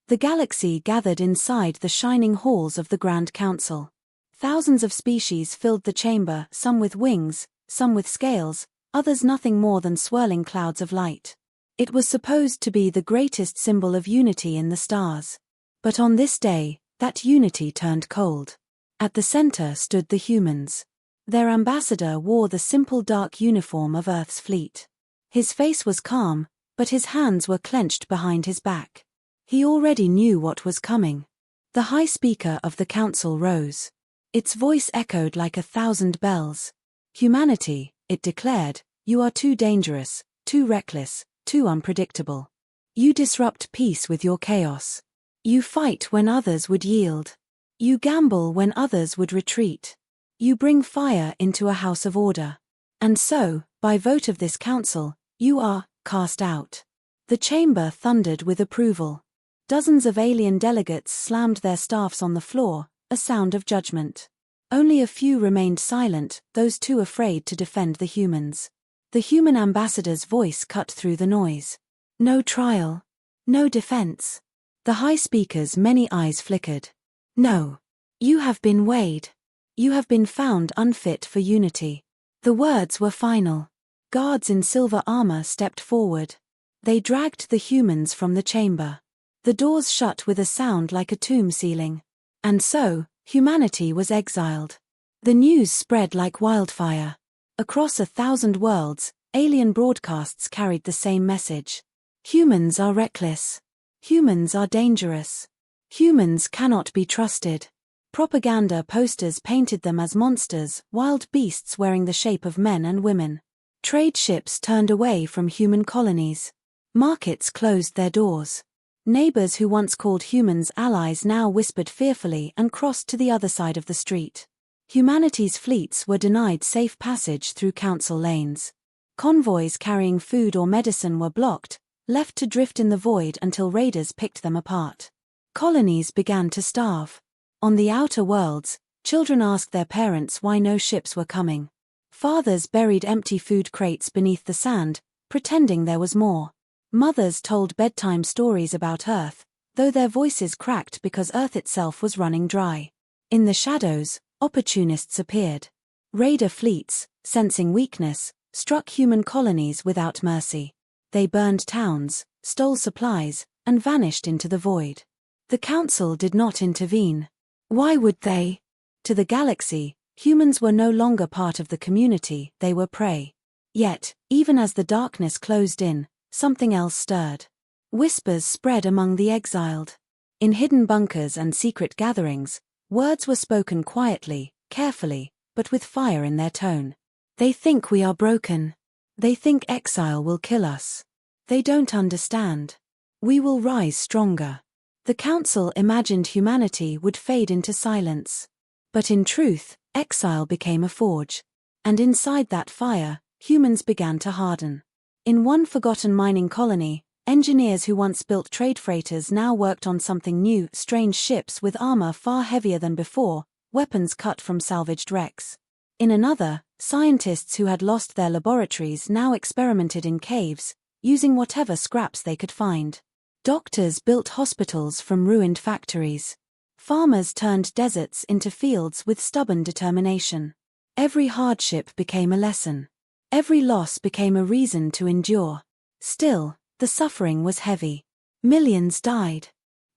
The galaxy gathered inside the shining halls of the Grand Council. Thousands of species filled the chamber, some with wings, some with scales, others nothing more than swirling clouds of light. It was supposed to be the greatest symbol of unity in the stars. But on this day, that unity turned cold. At the center stood the humans. Their ambassador wore the simple dark uniform of Earth's fleet. His face was calm, but his hands were clenched behind his back. He already knew what was coming. The High Speaker of the Council rose. Its voice echoed like 1,000 bells. Humanity, it declared, you are too dangerous, too reckless, too unpredictable. You disrupt peace with your chaos. You fight when others would yield. You gamble when others would retreat. You bring fire into a house of order. And so, by vote of this council, you are cast out. The chamber thundered with approval. Dozens of alien delegates slammed their staffs on the floor, a sound of judgment. Only a few remained silent, those too afraid to defend the humans. The human ambassador's voice cut through the noise. No trial. No defense. The High Speaker's many eyes flickered. No. You have been weighed. You have been found unfit for unity. The words were final. Guards in silver armor stepped forward. They dragged the humans from the chamber. The doors shut with a sound like a tomb ceiling. And so, humanity was exiled. The news spread like wildfire. Across 1,000 worlds, alien broadcasts carried the same message. Humans are reckless. Humans are dangerous. Humans cannot be trusted. Propaganda posters painted them as monsters, wild beasts wearing the shape of men and women. Trade ships turned away from human colonies. Markets closed their doors. Neighbors who once called humans allies now whispered fearfully and crossed to the other side of the street. Humanity's fleets were denied safe passage through council lanes. Convoys carrying food or medicine were blocked, left to drift in the void until raiders picked them apart. Colonies began to starve. On the outer worlds, children asked their parents why no ships were coming. Fathers buried empty food crates beneath the sand, pretending there was more. Mothers told bedtime stories about Earth, though their voices cracked because Earth itself was running dry. In the shadows, opportunists appeared. Raider fleets, sensing weakness, struck human colonies without mercy. They burned towns, stole supplies, and vanished into the void. The council did not intervene. Why would they? To the galaxy, humans were no longer part of the community, they were prey. Yet, even as the darkness closed in, something else stirred. Whispers spread among the exiled. In hidden bunkers and secret gatherings, words were spoken quietly, carefully, but with fire in their tone. They think we are broken. They think exile will kill us. They don't understand. We will rise stronger. The council imagined humanity would fade into silence. But in truth, exile became a forge. And inside that fire, humans began to harden. In one forgotten mining colony, engineers who once built trade freighters now worked on something new, strange ships with armor far heavier than before, weapons cut from salvaged wrecks. In another, scientists who had lost their laboratories now experimented in caves, using whatever scraps they could find. Doctors built hospitals from ruined factories. Farmers turned deserts into fields with stubborn determination. Every hardship became a lesson. Every loss became a reason to endure. Still, the suffering was heavy. Millions died.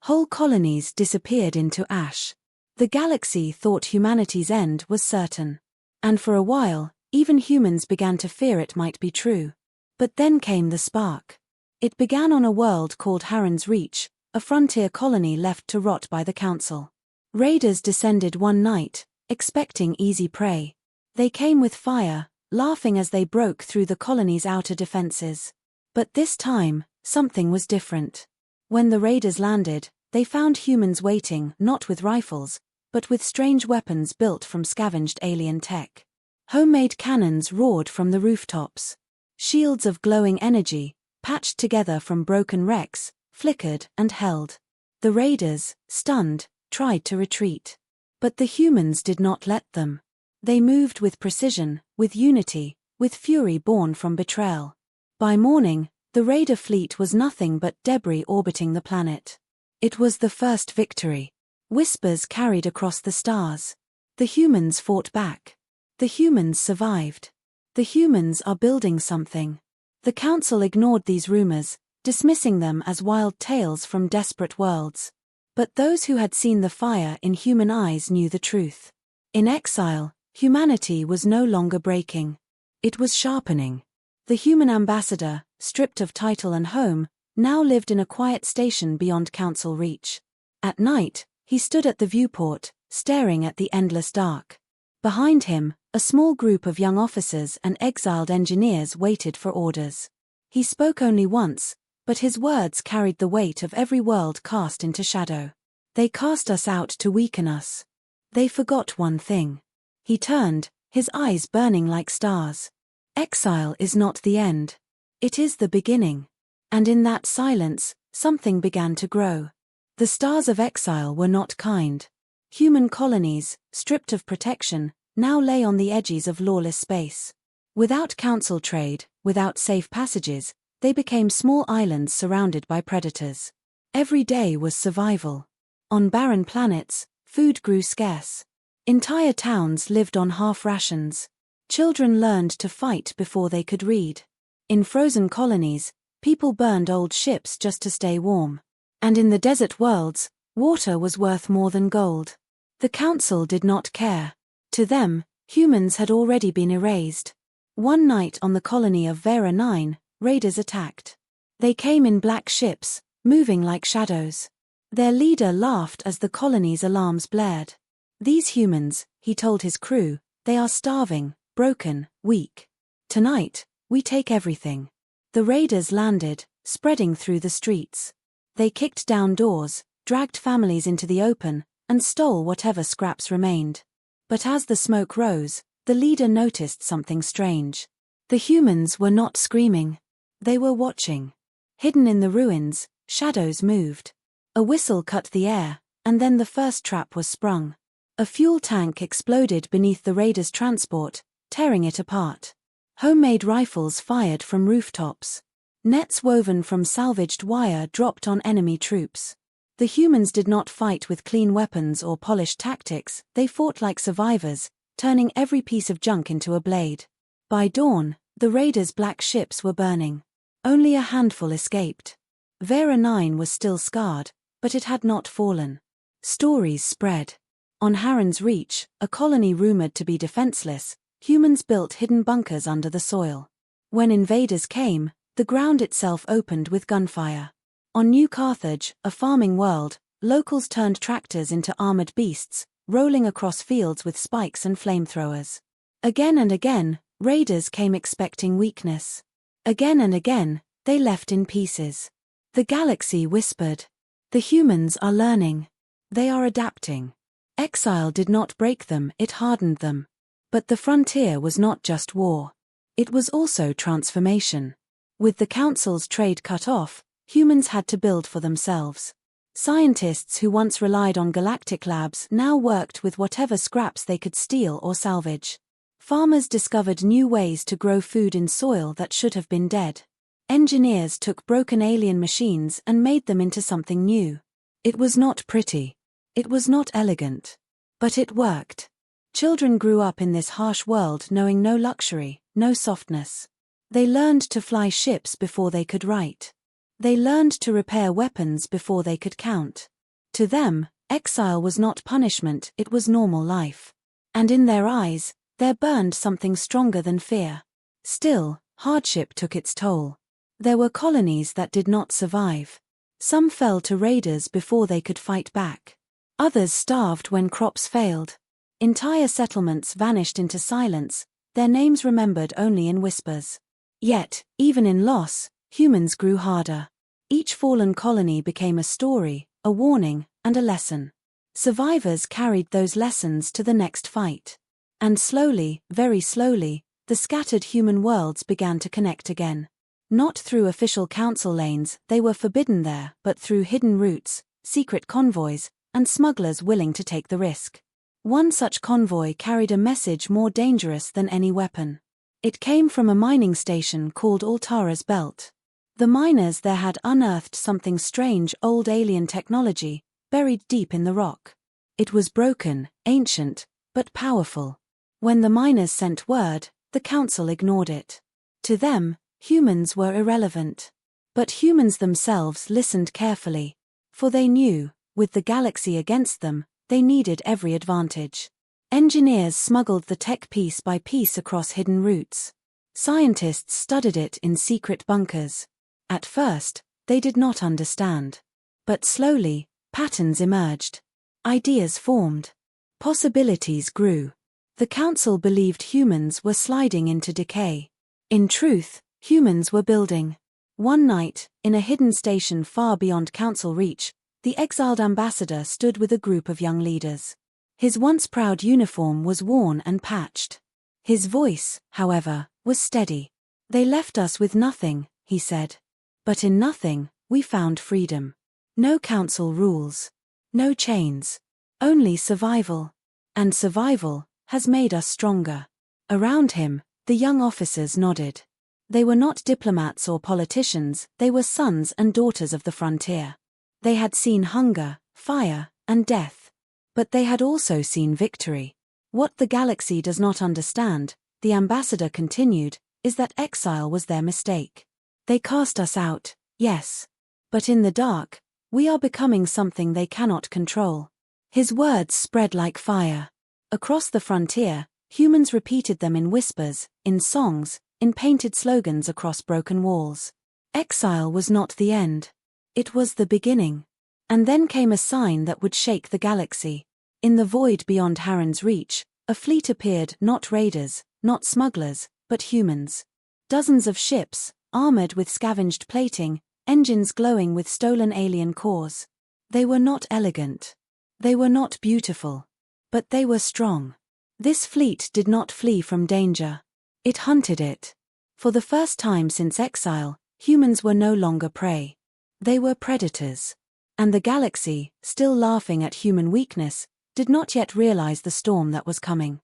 Whole colonies disappeared into ash. The galaxy thought humanity's end was certain. And for a while, even humans began to fear it might be true. But then came the spark. It began on a world called Harren's Reach, a frontier colony left to rot by the council. Raiders descended one night, expecting easy prey. They came with fire, laughing as they broke through the colony's outer defenses. But this time, something was different. When the raiders landed, they found humans waiting, not with rifles, but with strange weapons built from scavenged alien tech. Homemade cannons roared from the rooftops. Shields of glowing energy, patched together from broken wrecks, flickered and held. The raiders, stunned, tried to retreat. But the humans did not let them. They moved with precision, with unity, with fury born from betrayal. By morning, the raider fleet was nothing but debris orbiting the planet. It was the first victory. Whispers carried across the stars. The humans fought back. The humans survived. The humans are building something. The council ignored these rumors, dismissing them as wild tales from desperate worlds. But those who had seen the fire in human eyes knew the truth. In exile, humanity was no longer breaking. It was sharpening. The human ambassador, stripped of title and home, now lived in a quiet station beyond council reach. At night, he stood at the viewport, staring at the endless dark. Behind him, a small group of young officers and exiled engineers waited for orders. He spoke only once, but his words carried the weight of every world cast into shadow. They cast us out to weaken us. They forgot one thing. He turned, his eyes burning like stars. Exile is not the end. It is the beginning. And in that silence, something began to grow. The stars of exile were not kind. Human colonies, stripped of protection, now lay on the edges of lawless space. Without council trade, without safe passages, they became small islands surrounded by predators. Every day was survival. On barren planets, food grew scarce. Entire towns lived on half rations. Children learned to fight before they could read. In frozen colonies, people burned old ships just to stay warm. And in the desert worlds, water was worth more than gold. The council did not care. To them, humans had already been erased. One night on the colony of Vera 9, raiders attacked. They came in black ships, moving like shadows. Their leader laughed as the colony's alarms blared. These humans, he told his crew, they are starving, broken, weak. Tonight, we take everything. The raiders landed, spreading through the streets. They kicked down doors, dragged families into the open, and stole whatever scraps remained. But as the smoke rose, the leader noticed something strange. The humans were not screaming. They were watching. Hidden in the ruins, shadows moved. A whistle cut the air, and then the first trap was sprung. A fuel tank exploded beneath the raiders' transport, tearing it apart. Homemade rifles fired from rooftops. Nets woven from salvaged wire dropped on enemy troops. The humans did not fight with clean weapons or polished tactics, they fought like survivors, turning every piece of junk into a blade. By dawn, the raiders' black ships were burning. Only a handful escaped. Vera 9 was still scarred, but it had not fallen. Stories spread. On Harren's Reach, a colony rumored to be defenseless, humans built hidden bunkers under the soil. When invaders came, the ground itself opened with gunfire. On New Carthage, a farming world, locals turned tractors into armored beasts, rolling across fields with spikes and flamethrowers. Again and again, raiders came expecting weakness. Again and again, they left in pieces. The galaxy whispered. The humans are learning. They are adapting. Exile did not break them, it hardened them. But the frontier was not just war. It was also transformation. With the council's trade cut off, humans had to build for themselves. Scientists who once relied on galactic labs now worked with whatever scraps they could steal or salvage. Farmers discovered new ways to grow food in soil that should have been dead. Engineers took broken alien machines and made them into something new. It was not pretty. It was not elegant. But it worked. Children grew up in this harsh world knowing no luxury, no softness. They learned to fly ships before they could write. They learned to repair weapons before they could count. To them, exile was not punishment, it was normal life. And in their eyes, there burned something stronger than fear. Still, hardship took its toll. There were colonies that did not survive. Some fell to raiders before they could fight back. Others starved when crops failed. Entire settlements vanished into silence, their names remembered only in whispers. Yet, even in loss, humans grew harder. Each fallen colony became a story, a warning, and a lesson. Survivors carried those lessons to the next fight. And slowly, very slowly, the scattered human worlds began to connect again. Not through official council lanes, they were forbidden there, but through hidden routes, secret convoys, and smugglers willing to take the risk. One such convoy carried a message more dangerous than any weapon. It came from a mining station called Altara's Belt. The miners there had unearthed something strange, old alien technology, buried deep in the rock. It was broken, ancient, but powerful. When the miners sent word, the council ignored it. To them, humans were irrelevant. But humans themselves listened carefully. For they knew, with the galaxy against them, they needed every advantage. Engineers smuggled the tech piece by piece across hidden routes. Scientists studied it in secret bunkers. At first, they did not understand. But slowly, patterns emerged. Ideas formed. Possibilities grew. The council believed humans were sliding into decay. In truth, humans were building. One night, in a hidden station far beyond council reach, the exiled ambassador stood with a group of young leaders. His once proud uniform was worn and patched. His voice, however, was steady. "They left us with nothing," he said. "But in nothing, we found freedom. No council rules. No chains. Only survival. And survival has made us stronger." Around him, the young officers nodded. They were not diplomats or politicians, they were sons and daughters of the frontier. They had seen hunger, fire, and death. But they had also seen victory. "What the galaxy does not understand," the ambassador continued, "is that exile was their mistake. They cast us out, yes. But in the dark, we are becoming something they cannot control." His words spread like fire. Across the frontier, humans repeated them in whispers, in songs, in painted slogans across broken walls. Exile was not the end. It was the beginning. And then came a sign that would shake the galaxy. In the void beyond Harren's reach, a fleet appeared, not raiders, not smugglers, but humans. Dozens of ships, armored with scavenged plating, engines glowing with stolen alien cores. They were not elegant. They were not beautiful. But they were strong. This fleet did not flee from danger. It hunted it. For the first time since exile, humans were no longer prey. They were predators. And the galaxy, still laughing at human weakness, did not yet realize the storm that was coming.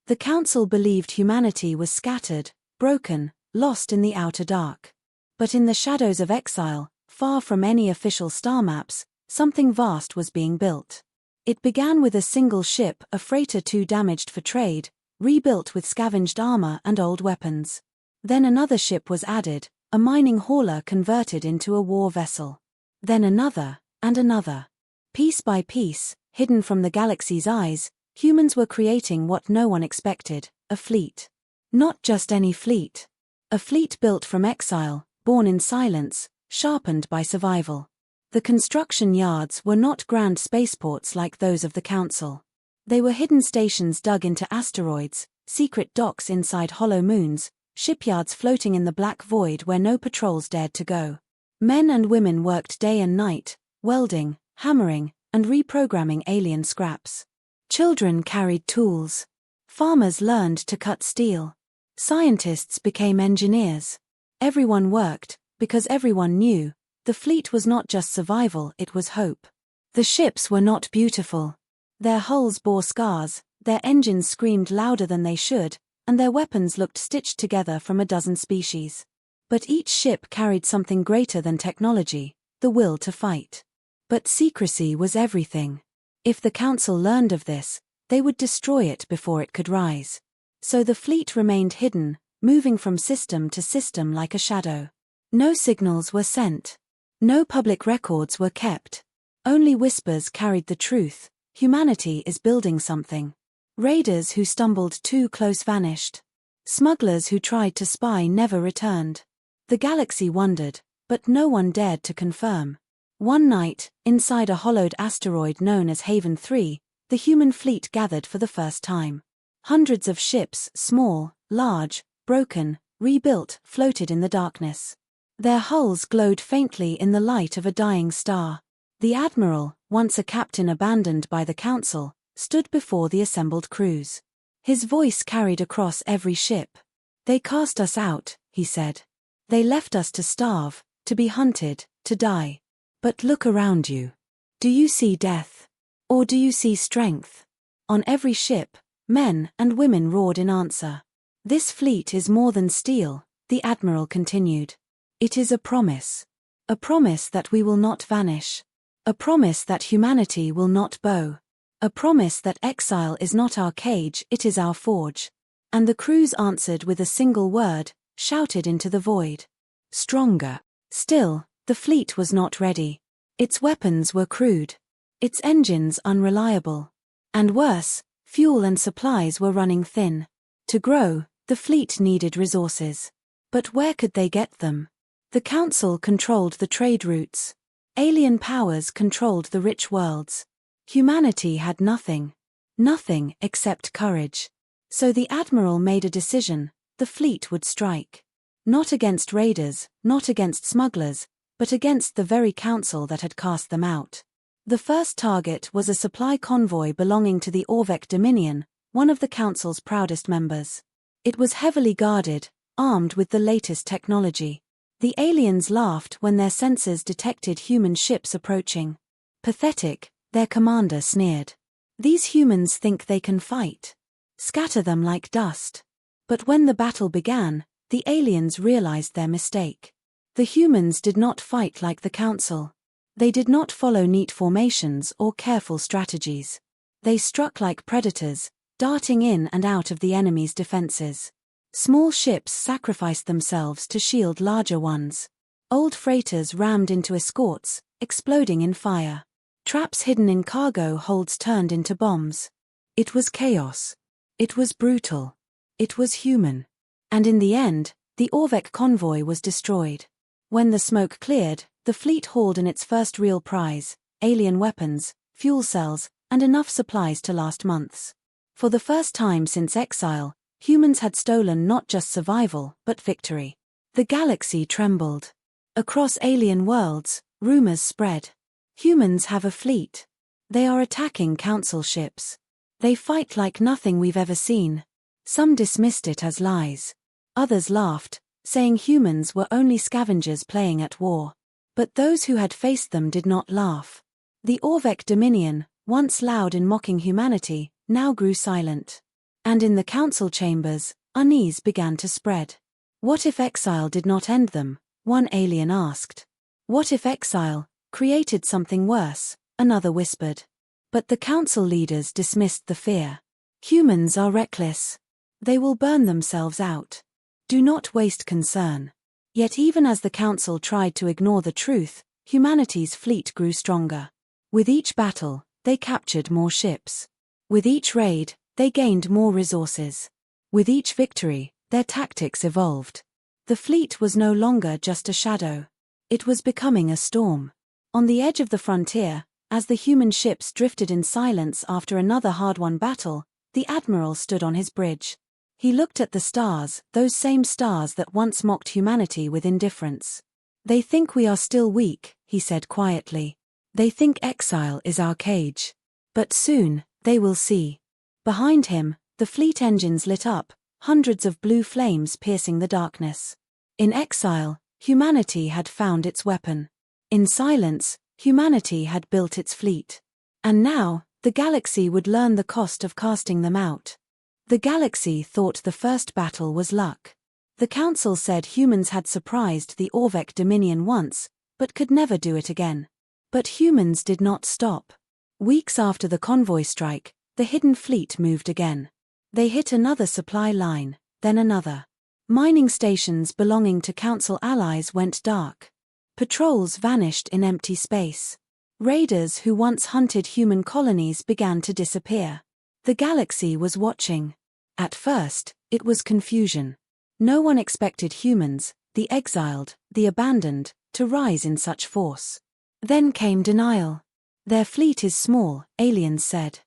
The council believed humanity was scattered, broken, lost in the outer dark. But in the shadows of exile, far from any official star maps, something vast was being built. It began with a single ship, a freighter too damaged for trade, rebuilt with scavenged armor and old weapons. Then another ship was added, a mining hauler converted into a war vessel. Then another, and another. Piece by piece, hidden from the galaxy's eyes, humans were creating what no one expected, a fleet. Not just any fleet. A fleet built from exile, born in silence, sharpened by survival. The construction yards were not grand spaceports like those of the council. They were hidden stations dug into asteroids, secret docks inside hollow moons, shipyards floating in the black void where no patrols dared to go. Men and women worked day and night, welding, hammering, and reprogramming alien scraps. Children carried tools. Farmers learned to cut steel. Scientists became engineers. Everyone worked, because everyone knew, the fleet was not just survival, it was hope. The ships were not beautiful. Their hulls bore scars, their engines screamed louder than they should, and their weapons looked stitched together from a dozen species. But each ship carried something greater than technology, the will to fight. But secrecy was everything. If the council learned of this, they would destroy it before it could rise. So the fleet remained hidden, moving from system to system like a shadow. No signals were sent. No public records were kept. Only whispers carried the truth: humanity is building something. Raiders who stumbled too close vanished. Smugglers who tried to spy never returned. The galaxy wondered, but no one dared to confirm. One night, inside a hollowed asteroid known as Haven 3, the human fleet gathered for the first time. Hundreds of ships, small, large, broken, rebuilt, floated in the darkness. Their hulls glowed faintly in the light of a dying star. The admiral, once a captain abandoned by the council, stood before the assembled crews. His voice carried across every ship. "They cast us out," he said. "They left us to starve, to be hunted, to die. But look around you. Do you see death? Or do you see strength?" On every ship, men and women roared in answer. "This fleet is more than steel," the admiral continued. It is a promise. A promise that we will not vanish. A promise that humanity will not bow. A promise that exile is not our cage, it is our forge. And the crews answered with a single word, shouted into the void. Stronger. Still, the fleet was not ready. Its weapons were crude. Its engines unreliable. And worse, fuel and supplies were running thin. To grow, the fleet needed resources. But where could they get them? The Council controlled the trade routes. Alien powers controlled the rich worlds. Humanity had nothing. Nothing except courage. So the Admiral made a decision: the fleet would strike. Not against raiders, not against smugglers, but against the very Council that had cast them out. The first target was a supply convoy belonging to the Orvec Dominion, one of the Council's proudest members. It was heavily guarded, armed with the latest technology. The aliens laughed when their sensors detected human ships approaching. Pathetic, their commander sneered. These humans think they can fight. Scatter them like dust. But when the battle began, the aliens realized their mistake. The humans did not fight like the Council. They did not follow neat formations or careful strategies. They struck like predators, darting in and out of the enemy's defenses. Small ships sacrificed themselves to shield larger ones. Old freighters rammed into escorts, exploding in fire. Traps hidden in cargo holds turned into bombs. It was chaos. It was brutal. It was human. And in the end, the Orvec convoy was destroyed. When the smoke cleared, the fleet hauled in its first real prize: alien weapons, fuel cells, and enough supplies to last months. For the first time since exile, humans had stolen not just survival, but victory. The galaxy trembled. Across alien worlds, rumors spread. Humans have a fleet. They are attacking Council ships. They fight like nothing we've ever seen. Some dismissed it as lies. Others laughed, saying humans were only scavengers playing at war. But those who had faced them did not laugh. The Orvec Dominion, once loud in mocking humanity, now grew silent. And in the Council chambers, unease began to spread. What if exile did not end them? One alien asked. What if exile created something worse? Another whispered. But the Council leaders dismissed the fear. Humans are reckless. They will burn themselves out. Do not waste concern. Yet even as the Council tried to ignore the truth, humanity's fleet grew stronger. With each battle, they captured more ships. With each raid, they gained more resources. With each victory, their tactics evolved. The fleet was no longer just a shadow. It was becoming a storm. On the edge of the frontier, as the human ships drifted in silence after another hard-won battle, the Admiral stood on his bridge. He looked at the stars, those same stars that once mocked humanity with indifference. They think we are still weak, he said quietly. They think exile is our cage. But soon, they will see. Behind him, the fleet engines lit up, hundreds of blue flames piercing the darkness. In exile, humanity had found its weapon. In silence, humanity had built its fleet. And now, the galaxy would learn the cost of casting them out. The galaxy thought the first battle was luck. The Council said humans had surprised the Orvec Dominion once, but could never do it again. But humans did not stop. Weeks after the convoy strike, the hidden fleet moved again. They hit another supply line, then another. Mining stations belonging to Council allies went dark. Patrols vanished in empty space. Raiders who once hunted human colonies began to disappear. The galaxy was watching. At first, it was confusion. No one expected humans, the exiled, the abandoned, to rise in such force. Then came denial. Their fleet is small, aliens said.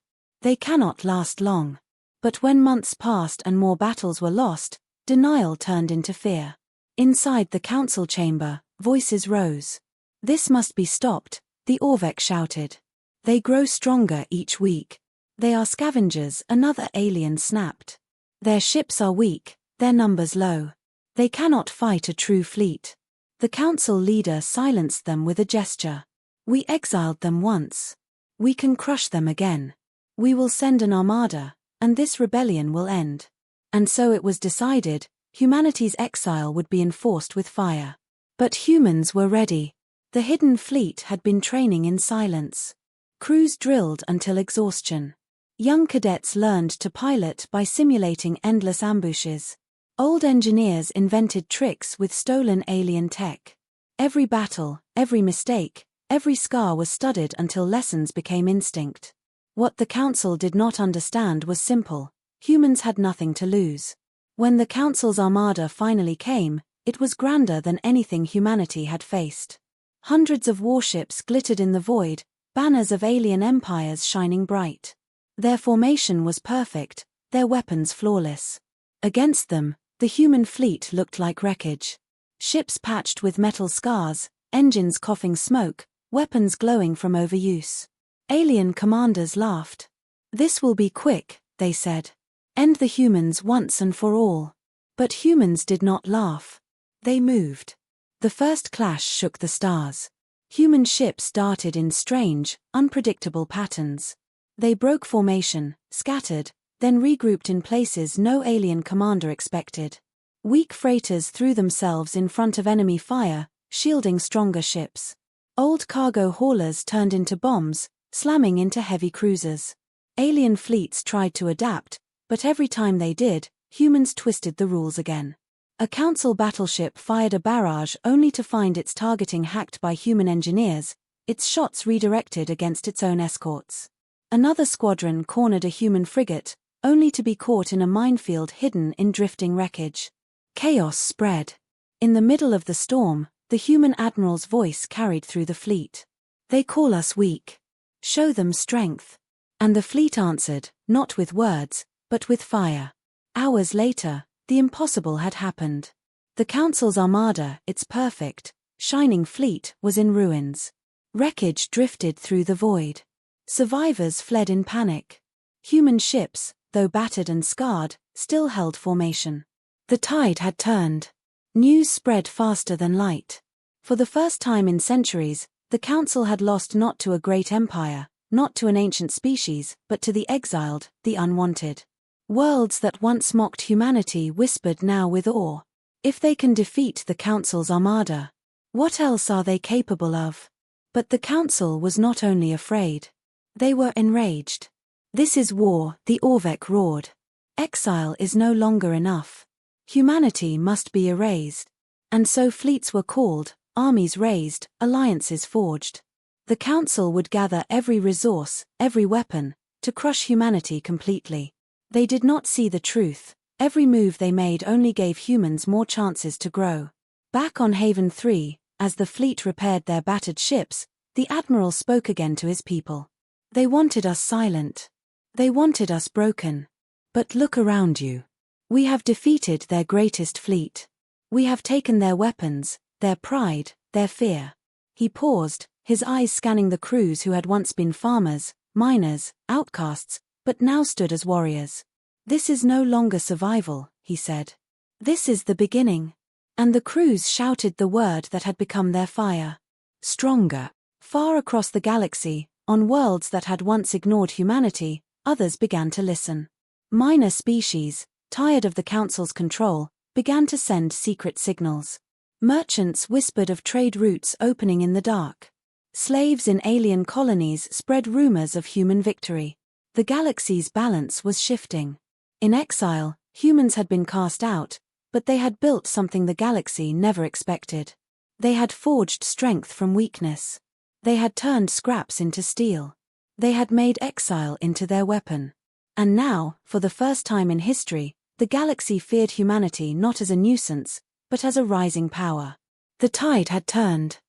They cannot last long. But when months passed and more battles were lost, denial turned into fear. Inside the Council chamber, voices rose. This must be stopped, the Orvec shouted. They grow stronger each week. They are scavengers, another alien snapped. Their ships are weak, their numbers low. They cannot fight a true fleet. The Council leader silenced them with a gesture. We exiled them once. We can crush them again. We will send an armada, and this rebellion will end. And so it was decided, humanity's exile would be enforced with fire. But humans were ready. The hidden fleet had been training in silence. Crews drilled until exhaustion. Young cadets learned to pilot by simulating endless ambushes. Old engineers invented tricks with stolen alien tech. Every battle, every mistake, every scar was studied until lessons became instinct. What the Council did not understand was simple: humans had nothing to lose. When the Council's armada finally came, it was grander than anything humanity had faced. Hundreds of warships glittered in the void, banners of alien empires shining bright. Their formation was perfect, their weapons flawless. Against them, the human fleet looked like wreckage. Ships patched with metal scars, engines coughing smoke, weapons glowing from overuse. Alien commanders laughed. "This will be quick," they said. "End the humans once and for all." But humans did not laugh. They moved. The first clash shook the stars. Human ships darted in strange, unpredictable patterns. They broke formation, scattered, then regrouped in places no alien commander expected. Weak freighters threw themselves in front of enemy fire, shielding stronger ships. Old cargo haulers turned into bombs, slamming into heavy cruisers. Alien fleets tried to adapt, but every time they did, humans twisted the rules again. A Council battleship fired a barrage only to find its targeting hacked by human engineers, its shots redirected against its own escorts. Another squadron cornered a human frigate, only to be caught in a minefield hidden in drifting wreckage. Chaos spread. In the middle of the storm, the human admiral's voice carried through the fleet. "They call us weak. Show them strength." And the fleet answered, not with words, but with fire. Hours later, the impossible had happened. The Council's armada, its perfect, shining fleet, was in ruins. Wreckage drifted through the void. Survivors fled in panic. Human ships, though battered and scarred, still held formation. The tide had turned. News spread faster than light. For the first time in centuries, the Council had lost not to a great empire, not to an ancient species, but to the exiled, the unwanted. Worlds that once mocked humanity whispered now with awe. If they can defeat the Council's armada, what else are they capable of? But the Council was not only afraid. They were enraged. "This is war," the Orvech roared. "Exile is no longer enough. Humanity must be erased." And so fleets were called, armies raised, alliances forged. The Council would gather every resource, every weapon, to crush humanity completely. They did not see the truth. Every move they made only gave humans more chances to grow. Back on Haven 3, as the fleet repaired their battered ships, the Admiral spoke again to his people. "They wanted us silent. They wanted us broken. But look around you. We have defeated their greatest fleet. We have taken their weapons, their pride, their fear." He paused, his eyes scanning the crews who had once been farmers, miners, outcasts, but now stood as warriors. "This is no longer survival," he said. "This is the beginning." And the crews shouted the word that had become their fire. Stronger. Far across the galaxy, on worlds that had once ignored humanity, others began to listen. Minor species, tired of the Council's control, began to send secret signals. Merchants whispered of trade routes opening in the dark. Slaves in alien colonies spread rumors of human victory. The galaxy's balance was shifting. In exile, humans had been cast out, but they had built something the galaxy never expected. They had forged strength from weakness. They had turned scraps into steel. They had made exile into their weapon. And now, for the first time in history, the galaxy feared humanity not as a nuisance, but as a rising power. The tide had turned.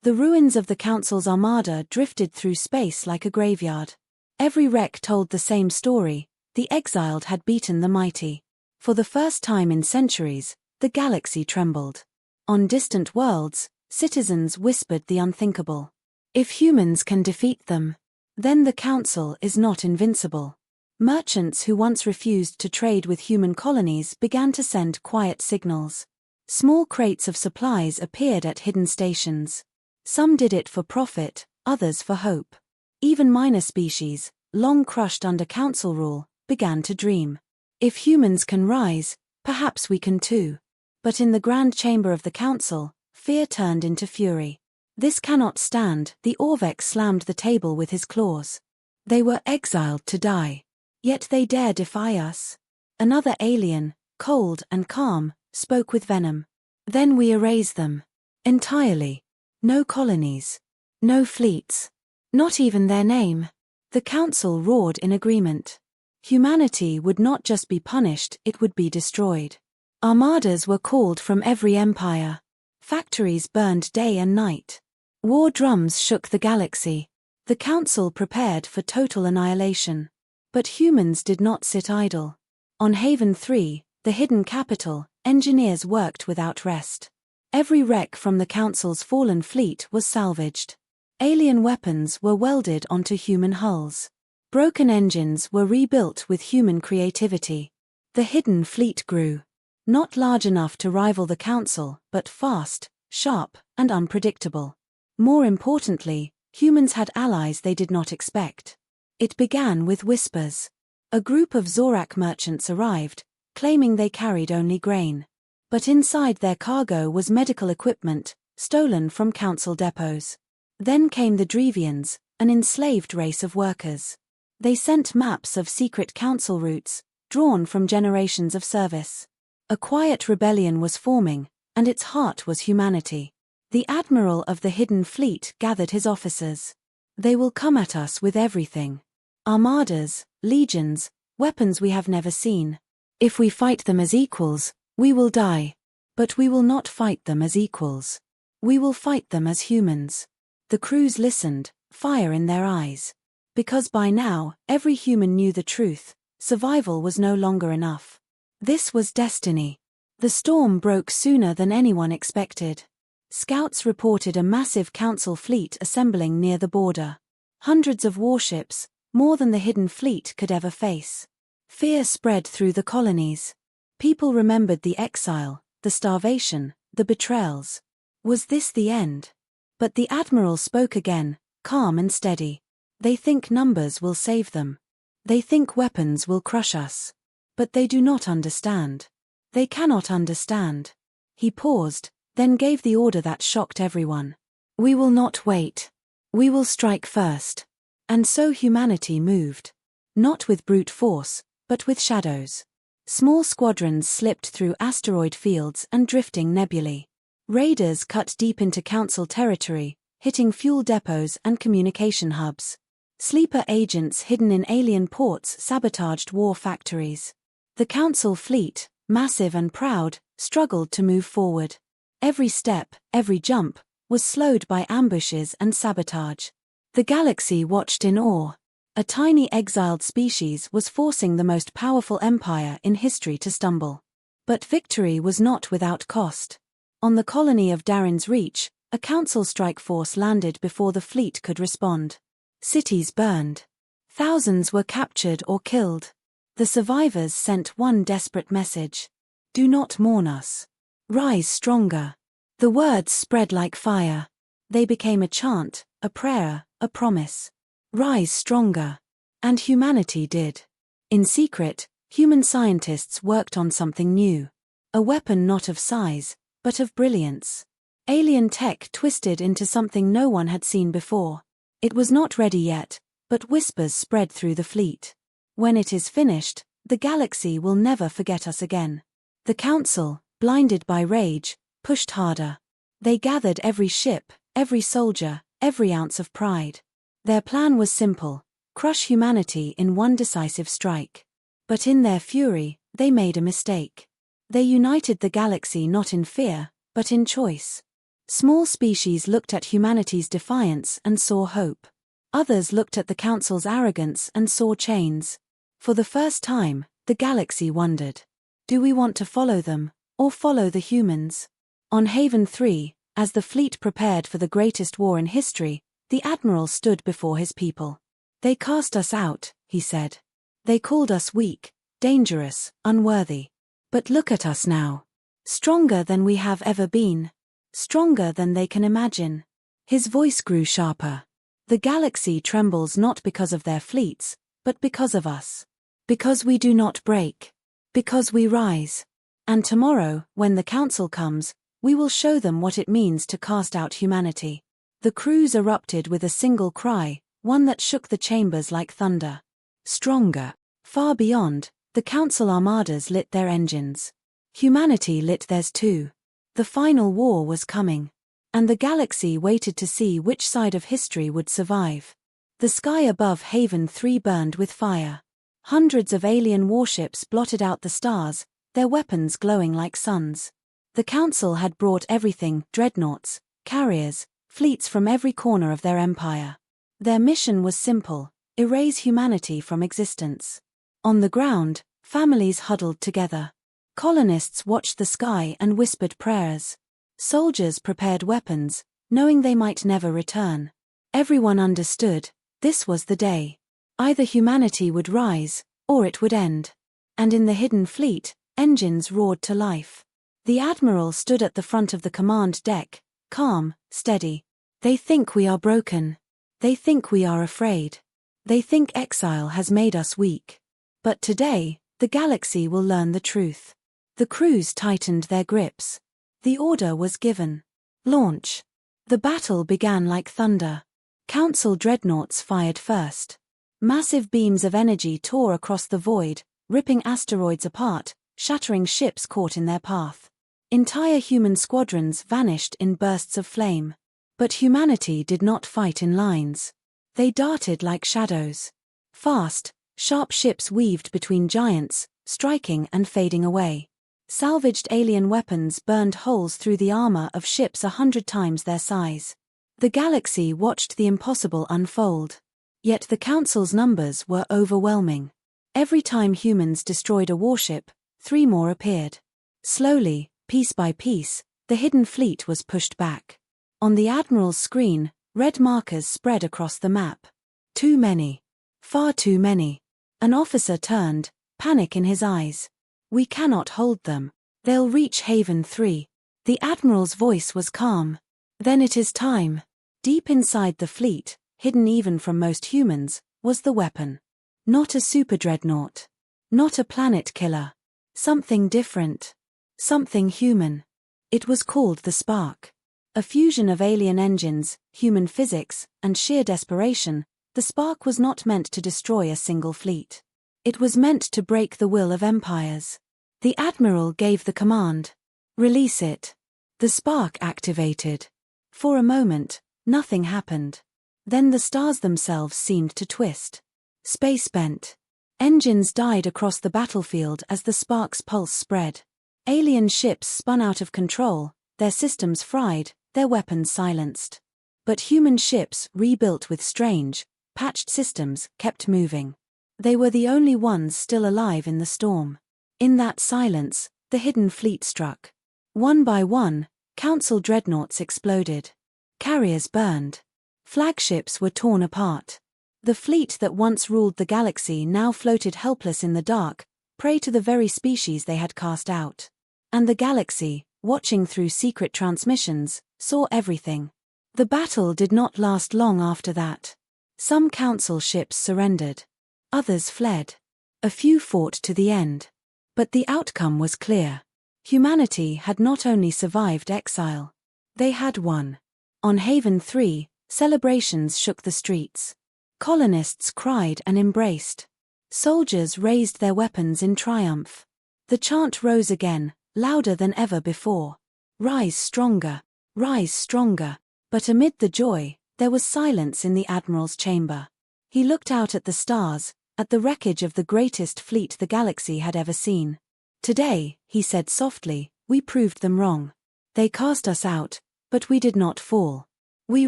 The ruins of the Council's armada drifted through space like a graveyard. Every wreck told the same story: the exiled had beaten the mighty. For the first time in centuries, the galaxy trembled. On distant worlds, citizens whispered the unthinkable. If humans can defeat them, then the Council is not invincible. Merchants who once refused to trade with human colonies began to send quiet signals. Small crates of supplies appeared at hidden stations. Some did it for profit, others for hope. Even minor species, long crushed under Council rule, began to dream. If humans can rise, perhaps we can too. But in the grand chamber of the Council, Fear turned into fury. This cannot stand, the Orvex slammed the table with his claws. They were exiled to die. Yet they dare defy us. Another alien, cold and calm, spoke with venom. Then we erase them. Entirely. No colonies. No fleets. Not even their name. The council roared in agreement. Humanity would not just be punished, it would be destroyed. Armadas were called from every empire. Factories burned day and night. War drums shook the galaxy. The council prepared for total annihilation. But humans did not sit idle. On Haven 3, the hidden capital, engineers worked without rest. Every wreck from the council's fallen fleet was salvaged. Alien weapons were welded onto human hulls. Broken engines were rebuilt with human creativity. The hidden fleet grew. Not large enough to rival the council, but fast, sharp, and unpredictable. More importantly, humans had allies they did not expect. It began with whispers. A group of Zorak merchants arrived, claiming they carried only grain. But inside their cargo was medical equipment, stolen from council depots. Then came the Drevians, an enslaved race of workers. They sent maps of secret council routes, drawn from generations of service. A quiet rebellion was forming, and its heart was humanity. The admiral of the hidden fleet gathered his officers. They will come at us with everything. Armadas, legions, weapons we have never seen. If we fight them as equals, we will die. But we will not fight them as equals. We will fight them as humans. The crews listened, fire in their eyes. Because by now, every human knew the truth, survival was no longer enough. This was destiny. The storm broke sooner than anyone expected. Scouts reported a massive council fleet assembling near the border. Hundreds of warships, more than the hidden fleet could ever face. Fear spread through the colonies. People remembered the exile, the starvation, the betrayals. Was this the end? But the admiral spoke again, calm and steady. They think numbers will save them. They think weapons will crush us. But they do not understand. They cannot understand. He paused, then gave the order that shocked everyone. We will not wait. We will strike first. And so humanity moved. Not with brute force, but with shadows. Small squadrons slipped through asteroid fields and drifting nebulae. Raiders cut deep into council territory, hitting fuel depots and communication hubs. Sleeper agents hidden in alien ports sabotaged war factories. The council fleet, massive and proud, struggled to move forward. Every step, every jump, was slowed by ambushes and sabotage. The galaxy watched in awe. A tiny exiled species was forcing the most powerful empire in history to stumble. But victory was not without cost. On the colony of Darren's Reach, a council strike force landed before the fleet could respond. Cities burned. Thousands were captured or killed. The survivors sent one desperate message. Do not mourn us. Rise stronger. The words spread like fire. They became a chant, a prayer, a promise. Rise stronger. And humanity did. In secret, human scientists worked on something new. A weapon not of size, but of brilliance. Alien tech twisted into something no one had seen before. It was not ready yet, but whispers spread through the fleet. When it is finished, the galaxy will never forget us again. The council, blinded by rage, pushed harder. They gathered every ship, every soldier, every ounce of pride. Their plan was simple: crush humanity in one decisive strike. But in their fury, they made a mistake. They united the galaxy not in fear, but in choice. Small species looked at humanity's defiance and saw hope. Others looked at the council's arrogance and saw chains. For the first time, the galaxy wondered. Do we want to follow them, or follow the humans? On Haven 3, as the fleet prepared for the greatest war in history, the admiral stood before his people. They cast us out, he said. They called us weak, dangerous, unworthy. But look at us now. Stronger than we have ever been. Stronger than they can imagine. His voice grew sharper. The galaxy trembles not because of their fleets, but because of us. Because we do not break. Because we rise. And tomorrow, when the council comes, We will show them what it means to cast out humanity. The crews erupted with a single cry, one that shook the chambers like thunder. Stronger. Far beyond, the Council armadas lit their engines. Humanity lit theirs too. The final war was coming. And the galaxy waited to see which side of history would survive. The sky above Haven 3 burned with fire. Hundreds of alien warships blotted out the stars, their weapons glowing like suns. The Council had brought everything: dreadnoughts, carriers, fleets from every corner of their empire. Their mission was simple: erase humanity from existence. On the ground, families huddled together. Colonists watched the sky and whispered prayers. Soldiers prepared weapons, knowing they might never return. Everyone understood, this was the day. Either humanity would rise, or it would end. And in the hidden fleet, engines roared to life. The Admiral stood at the front of the command deck, calm, steady. They think we are broken. They think we are afraid. They think exile has made us weak. But today, the galaxy will learn the truth. The crews tightened their grips. The order was given. Launch. The battle began like thunder. Council dreadnoughts fired first. Massive beams of energy tore across the void, ripping asteroids apart, shattering ships caught in their path. Entire human squadrons vanished in bursts of flame. But humanity did not fight in lines. They darted like shadows. Fast, sharp ships weaved between giants, striking and fading away. Salvaged alien weapons burned holes through the armor of ships 100 times their size. The galaxy watched the impossible unfold. Yet the Council's numbers were overwhelming. Every time humans destroyed a warship, 3 more appeared. Slowly, piece by piece, the hidden fleet was pushed back. On the Admiral's screen, red markers spread across the map. Too many. Far too many. An officer turned, panic in his eyes. We cannot hold them. They'll reach Haven 3. The Admiral's voice was calm. Then it is time. Deep inside the fleet, hidden even from most humans, was the weapon. Not a superdreadnought. Not a planet killer. Something different. Something human. It was called the Spark. A fusion of alien engines, human physics, and sheer desperation, the Spark was not meant to destroy a single fleet. It was meant to break the will of empires. The Admiral gave the command. Release it. The Spark activated. For a moment, nothing happened. Then the stars themselves seemed to twist. Space bent. Engines died across the battlefield as the Spark's pulse spread. Alien ships spun out of control, their systems fried, their weapons silenced. But human ships, rebuilt with strange, patched systems, kept moving. They were the only ones still alive in the storm. In that silence, the hidden fleet struck. One by one, Council dreadnoughts exploded. Carriers burned. Flagships were torn apart. The fleet that once ruled the galaxy now floated helpless in the dark, prey to the very species they had cast out. And the galaxy, watching through secret transmissions, saw everything. The battle did not last long after that. Some Council ships surrendered. Others fled. A few fought to the end. But the outcome was clear. Humanity had not only survived exile. They had won. On Haven 3, celebrations shook the streets. Colonists cried and embraced. Soldiers raised their weapons in triumph. The chant rose again, louder than ever before. Rise stronger, rise stronger. But amid the joy, there was silence in the Admiral's chamber. He looked out at the stars, at the wreckage of the greatest fleet the galaxy had ever seen. Today, he said softly, we proved them wrong. They cast us out, but we did not fall. We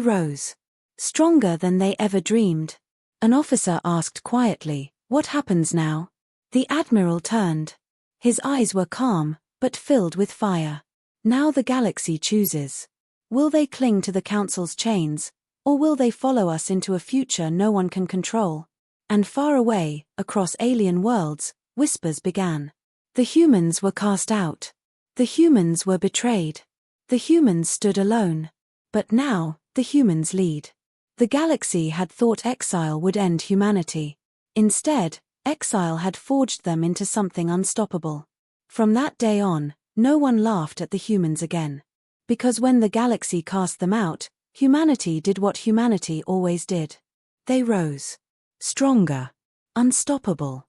rose. Stronger than they ever dreamed. An officer asked quietly, what happens now? The Admiral turned. His eyes were calm, but filled with fire. Now the galaxy chooses. Will they cling to the Council's chains, or will they follow us into a future no one can control? And far away, across alien worlds, whispers began. The humans were cast out. The humans were betrayed. The humans stood alone. But now, the humans lead. The galaxy had thought exile would end humanity. Instead, exile had forged them into something unstoppable. From that day on, no one laughed at the humans again. Because when the galaxy cast them out, humanity did what humanity always did. They rose. Stronger. Unstoppable.